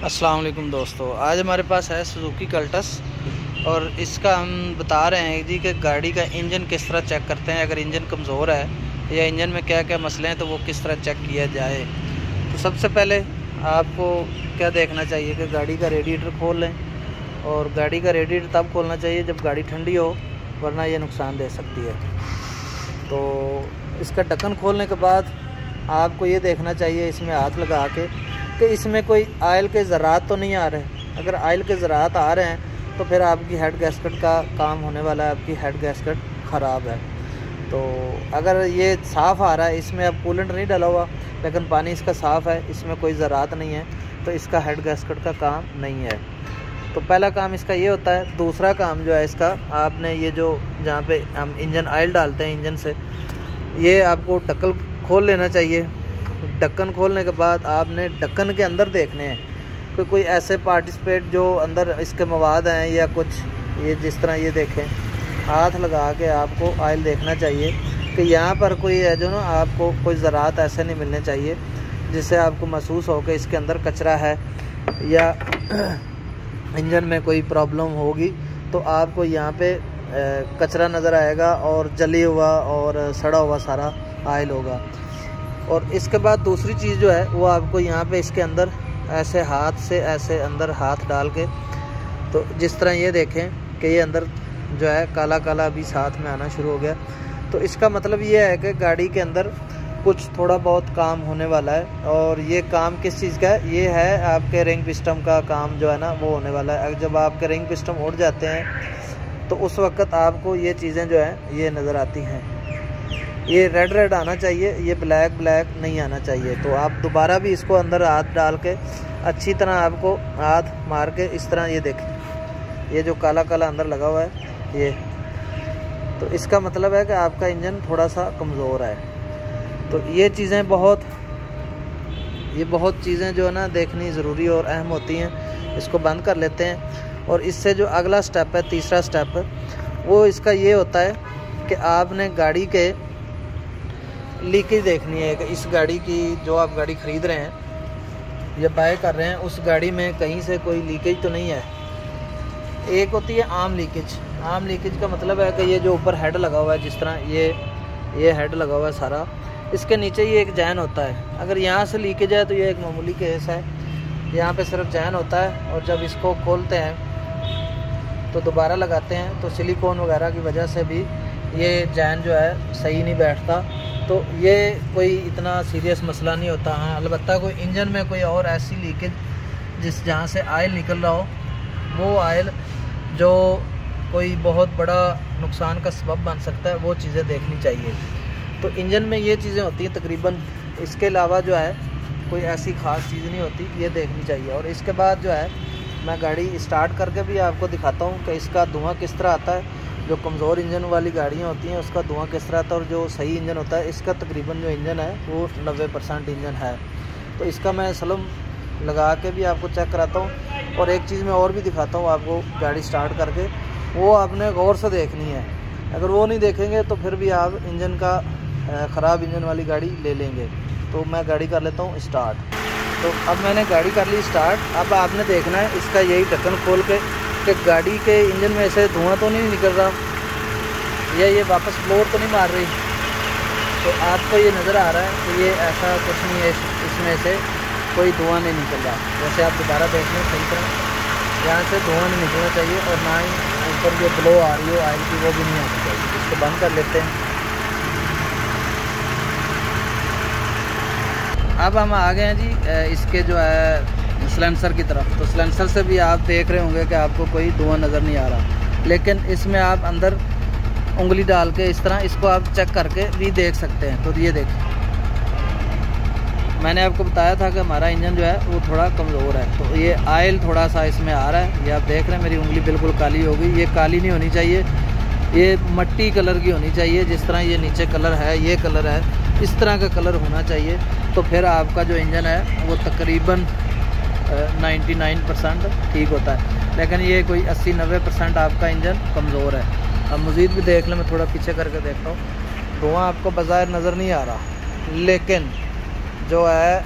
अस्सलाम वालेकुम दोस्तों, आज हमारे पास है सुजुकी कल्टस और इसका हम बता रहे हैं जी कि गाड़ी का इंजन किस तरह चेक करते हैं। अगर इंजन कमज़ोर है या इंजन में क्या क्या मसले हैं तो वो किस तरह चेक किया जाए। तो सबसे पहले आपको क्या देखना चाहिए कि गाड़ी का रेडिएटर खोल लें, और गाड़ी का रेडिएटर तब खोलना चाहिए जब गाड़ी ठंडी हो, वरना ये नुकसान दे सकती है। तो इसका ढक्कन खोलने के बाद आपको ये देखना चाहिए इसमें हाथ लगा के कि इसमें कोई ऑयल के ज़रात तो नहीं आ रहे। अगर ऑयल के ज़रात आ रहे हैं तो फिर आपकी हेड गैस्केट का काम होने वाला है, आपकी हेड गैस्केट ख़राब है। तो अगर ये साफ़ आ रहा है, इसमें अब कूलेंट नहीं डाला हुआ लेकिन पानी इसका साफ़ है, इसमें कोई ज़रात नहीं है, तो इसका हेड गैस्केट का काम नहीं है। तो पहला काम इसका ये होता है। दूसरा काम जो है इसका, आपने ये जो जहाँ पे हम इंजन ऑयल डालते हैं इंजन से, ये आपको ढक्कन खोल लेना चाहिए। ढक्कन खोलने के बाद आपने ढक्कन के अंदर देखने हैं कि कोई ऐसे पार्टिसिपेट जो अंदर इसके मवाद हैं या कुछ, ये जिस तरह ये देखें, हाथ लगा के आपको ऑयल देखना चाहिए कि यहाँ पर कोई है जो ना, आपको कोई ज़रात ऐसे नहीं मिलने चाहिए जिससे आपको महसूस हो कि इसके अंदर कचरा है या इंजन में कोई प्रॉब्लम होगी। तो आपको यहाँ पे कचरा नज़र आएगा और जली हुआ और सड़ा हुआ सारा ऑयल होगा। और इसके बाद दूसरी चीज़ जो है वो आपको यहाँ पे इसके अंदर ऐसे हाथ से ऐसे अंदर हाथ डाल के, तो जिस तरह ये देखें कि ये अंदर जो है काला काला अभी साथ में आना शुरू हो गया। तो इसका मतलब ये है कि गाड़ी के अंदर कुछ थोड़ा बहुत काम होने वाला है। और ये काम किस चीज़ का है? ये है आपके रिंग पिस्टन का काम जो है ना, वो होने वाला है। जब आपके रिंग पिस्टन उड़ जाते हैं तो उस वक़्त आपको ये चीज़ें जो हैं ये नज़र आती हैं। ये रेड रेड आना चाहिए, ये ब्लैक ब्लैक नहीं आना चाहिए। तो आप दोबारा भी इसको अंदर हाथ डाल के अच्छी तरह आपको हाथ मार के इस तरह ये देखें, ये जो काला काला अंदर लगा हुआ है ये, तो इसका मतलब है कि आपका इंजन थोड़ा सा कमज़ोर है। तो ये बहुत चीज़ें जो है ना देखनी ज़रूरी और अहम होती हैं। इसको बंद कर लेते हैं। और इससे जो अगला स्टेप है, तीसरा स्टेप, वो इसका ये होता है कि आपने गाड़ी के लीकेज देखनी है कि इस गाड़ी की, जो आप गाड़ी ख़रीद रहे हैं या बाय कर रहे हैं, उस गाड़ी में कहीं से कोई लीकेज तो नहीं है। एक होती है आम लीकेज। आम लीकेज का मतलब है कि ये जो ऊपर हेड लगा हुआ है, जिस तरह ये हेड लगा हुआ है सारा, इसके नीचे ये एक जैन होता है। अगर यहाँ से लीकेज है तो ये एक मामूली केस है, यहाँ पे सिर्फ जैन होता है। और जब इसको खोलते हैं तो दोबारा लगाते हैं तो सिलिकॉन वगैरह की वजह से भी ये जैन जो है सही नहीं बैठता। तो ये कोई इतना सीरियस मसला नहीं होता। हाँ, अलबत्ता कोई इंजन में कोई और ऐसी लीकेज जहाँ से ऑयल निकल रहा हो, वो ऑयल जो कोई बहुत बड़ा नुकसान का सबब बन सकता है, वो चीज़ें देखनी चाहिए। तो इंजन में ये चीज़ें होती हैं तकरीबन। इसके अलावा जो है कोई ऐसी ख़ास चीज़ नहीं होती, ये देखनी चाहिए। और इसके बाद जो है मैं गाड़ी स्टार्ट करके भी आपको दिखाता हूँ कि इसका धुआं किस तरह आता है। जो कमज़ोर इंजन वाली गाड़ियाँ होती हैं उसका धुआं किस तरह आता है, और जो सही इंजन होता है, इसका तकरीबन जो इंजन है वो 90% इंजन है। तो इसका मैं सलम लगा के भी आपको चेक कराता हूँ। और एक चीज़ मैं और भी दिखाता हूँ आपको गाड़ी स्टार्ट करके, वो आपने गौर से देखनी है। अगर वो नहीं देखेंगे तो फिर भी आप इंजन का ख़राब इंजन वाली गाड़ी ले लेंगे। तो मैं गाड़ी कर लेता हूँ स्टार्ट। तो अब मैंने गाड़ी कर ली स्टार्ट। अब आपने देखना है इसका यही ढक्कन खोल के कि गाड़ी के इंजन में से धुआं तो नहीं निकल रहा या ये वापस फ्लोर तो नहीं मार रही। तो आपको ये नज़र आ रहा है कि ये ऐसा कुछ नहीं है, इसमें से कोई धुआं नहीं निकल रहा। वैसे आप दोबारा देख लें सही तरह, यहाँ से धुआं नहीं निकलना चाहिए और ना ही ऊपर जो ग्लो आ रही हो ऑयल की, वो भी नहीं आनी चाहिए। इसको बंद कर लेते हैं। अब हम आ गए हैं जी इसके जो है सिलेंसर की तरफ। तो सिलेंसर से भी आप देख रहे होंगे कि आपको कोई धुआं नज़र नहीं आ रहा, लेकिन इसमें आप अंदर उंगली डाल के इस तरह इसको आप चेक करके भी देख सकते हैं। तो ये देखें, मैंने आपको बताया था कि हमारा इंजन जो है वो थोड़ा कमज़ोर है। तो ये ऑयल थोड़ा सा इसमें आ रहा है, ये आप देख रहे हैं। मेरी उंगली बिल्कुल काली हो गई। ये काली नहीं होनी चाहिए, ये मट्टी कलर की होनी चाहिए। जिस तरह ये नीचे कलर है, ये कलर है, इस तरह का कलर होना चाहिए। तो फिर आपका जो इंजन है वो तकरीबन 99% ठीक होता है। लेकिन ये कोई 80-90% आपका इंजन कमज़ोर है। अब मज़ीद भी देख लें, मैं थोड़ा पीछे करके देखता हूँ। धुआं आपको बाज़ाहिर नज़र नहीं आ रहा, लेकिन जो है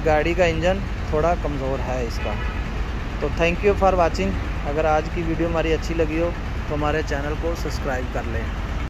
गाड़ी का इंजन थोड़ा कमज़ोर है इसका। तो थैंक यू फॉर वाचिंग। अगर आज की वीडियो हमारी अच्छी लगी हो तो हमारे चैनल को सब्सक्राइब कर लें।